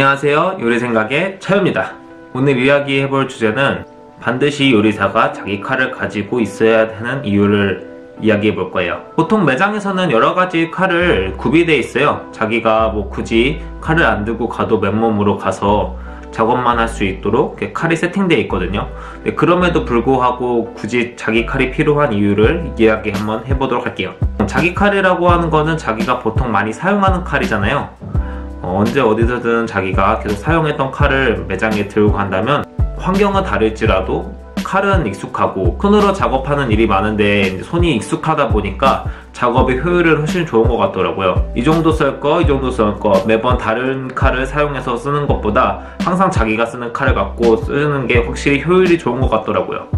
안녕하세요. 요리생각의 차유입니다. 오늘 이야기해볼 주제는 반드시 요리사가 자기 칼을 가지고 있어야 하는 이유를 이야기해볼 거예요. 보통 매장에서는 여러가지 칼을 구비되어 있어요. 자기가 굳이 칼을 안 들고 가도 맨몸으로 가서 작업만 할 수 있도록 칼이 세팅되어 있거든요. 그럼에도 불구하고 굳이 자기 칼이 필요한 이유를 이야기 한번 해보도록 할게요. 자기 칼이라고 하는 거는 자기가 보통 많이 사용하는 칼이잖아요. 언제 어디서든 자기가 계속 사용했던 칼을 매장에 들고 간다면 환경은 다를지라도 칼은 익숙하고 손으로 작업하는 일이 많은데 이제 손이 익숙하다 보니까 작업의 효율은 훨씬 좋은 것 같더라고요. 이 정도 쓸 거, 이 정도 쓸 거 매번 다른 칼을 사용해서 쓰는 것보다 항상 자기가 쓰는 칼을 갖고 쓰는 게 확실히 효율이 좋은 것 같더라고요.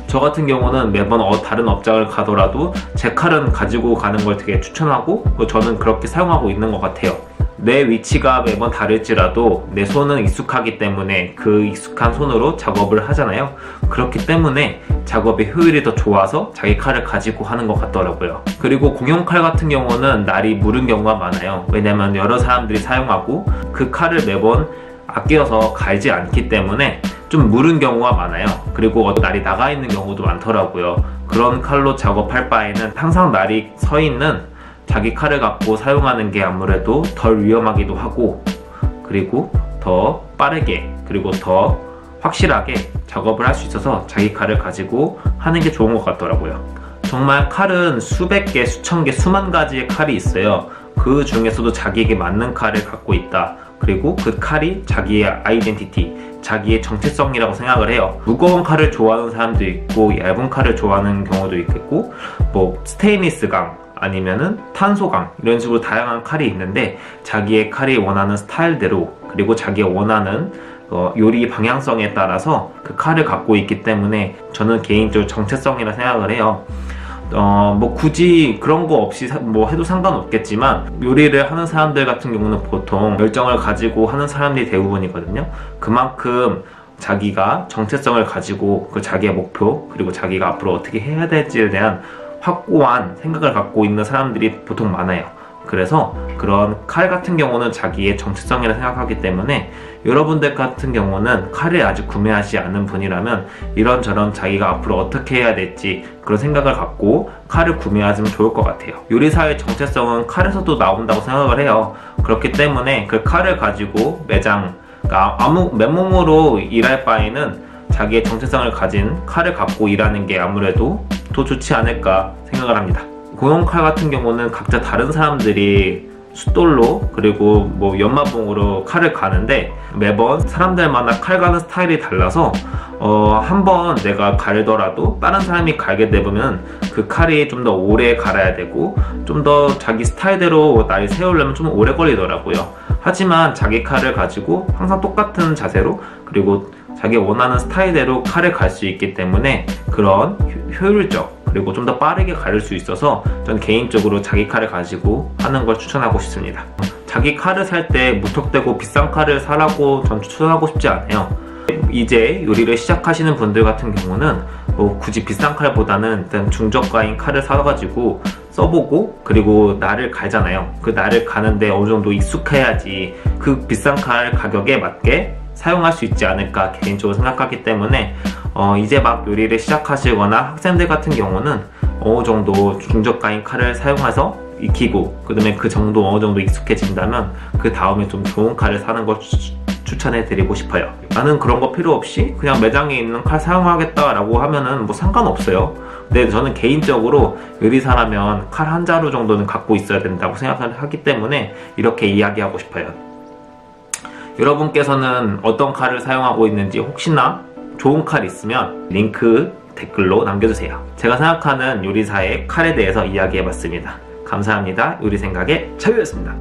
저 같은 경우는 매번 다른 업장을 가더라도 제 칼은 가지고 가는 걸 되게 추천하고 저는 그렇게 사용하고 있는 것 같아요. 내 위치가 매번 다를지라도 내 손은 익숙하기 때문에 그 익숙한 손으로 작업을 하잖아요. 그렇기 때문에 작업의 효율이 더 좋아서 자기 칼을 가지고 하는 것 같더라고요. 그리고 공용칼 같은 경우는 날이 무른 경우가 많아요. 왜냐면 여러 사람들이 사용하고 그 칼을 매번 아껴서 갈지 않기 때문에 좀 무른 경우가 많아요. 그리고 날이 나가 있는 경우도 많더라고요. 그런 칼로 작업할 바에는 항상 날이 서 있는 자기 칼을 갖고 사용하는 게 아무래도 덜 위험하기도 하고, 그리고 더 빠르게 그리고 더 확실하게 작업을 할 수 있어서 자기 칼을 가지고 하는 게 좋은 것 같더라고요. 정말 칼은 수백 개, 수천 개, 수만 가지의 칼이 있어요. 그 중에서도 자기에게 맞는 칼을 갖고 있다. 그리고 그 칼이 자기의 아이덴티티, 자기의 정체성이라고 생각을 해요. 무거운 칼을 좋아하는 사람도 있고 얇은 칼을 좋아하는 경우도 있겠고, 스테인리스 강 아니면은 탄소강 이런 식으로 다양한 칼이 있는데 자기의 칼이 원하는 스타일대로 그리고 자기가 원하는 요리 방향성에 따라서 그 칼을 갖고 있기 때문에 저는 개인적으로 정체성이라 생각을 해요. 굳이 그런 거 없이 해도 상관없겠지만 요리를 하는 사람들 같은 경우는 보통 열정을 가지고 하는 사람들이 대부분이거든요. 그만큼 자기가 정체성을 가지고 자기의 목표 그리고 자기가 앞으로 어떻게 해야 될지에 대한 확고한 생각을 갖고 있는 사람들이 보통 많아요. 그래서 그런 칼 같은 경우는 자기의 정체성이라 생각하기 때문에 여러분들 같은 경우는 칼을 아직 구매하지 않은 분이라면 이런저런 자기가 앞으로 어떻게 해야 될지 그런 생각을 갖고 칼을 구매하시면 좋을 것 같아요. 요리사의 정체성은 칼에서도 나온다고 생각을 해요. 그렇기 때문에 그 칼을 가지고 맨몸으로 일할 바에는 자기의 정체성을 가진 칼을 갖고 일하는 게 아무래도 더 좋지 않을까 생각을 합니다. 공용칼 같은 경우는 각자 다른 사람들이 숫돌로 그리고 연마봉으로 칼을 가는데 매번 사람들마다 칼 가는 스타일이 달라서 한번 내가 갈더라도 다른 사람이 갈게 되면 그 칼이 좀 더 오래 갈아야 되고 좀 더 자기 스타일대로 날이 세우려면 좀 오래 걸리더라고요. 하지만 자기 칼을 가지고 항상 똑같은 자세로 그리고 자기 원하는 스타일대로 칼을 갈 수 있기 때문에 그런 효율적 그리고 좀 더 빠르게 가를 수 있어서 전 개인적으로 자기 칼을 가지고 하는 걸 추천하고 싶습니다. 자기 칼을 살 때 무턱대고 비싼 칼을 사라고 전 추천하고 싶지 않아요. 이제 요리를 시작하시는 분들 같은 경우는 굳이 비싼 칼보다는 일단 중저가인 칼을 사가지고 써보고 그리고 날을 갈잖아요. 그 날을 가는데 어느 정도 익숙해야지 그 비싼 칼 가격에 맞게 사용할 수 있지 않을까 개인적으로 생각하기 때문에 이제 막 요리를 시작하시거나 학생들 같은 경우는 어느 정도 중저가인 칼을 사용해서 익히고 그 다음에 그 정도 어느 정도 익숙해진다면 그 다음에 좀 좋은 칼을 사는 걸 추천해 드리고 싶어요. 나는 그런 거 필요 없이 그냥 매장에 있는 칼 사용하겠다 라고 하면은 상관없어요. 근데 저는 개인적으로 요리사라면 칼 한 자루 정도는 갖고 있어야 된다고 생각을 하기 때문에 이렇게 이야기하고 싶어요. 여러분께서는 어떤 칼을 사용하고 있는지 혹시나 좋은 칼 있으면 링크 댓글로 남겨주세요. 제가 생각하는 요리사의 칼에 대해서 이야기해봤습니다. 감사합니다. 요리생각의 차유였습니다.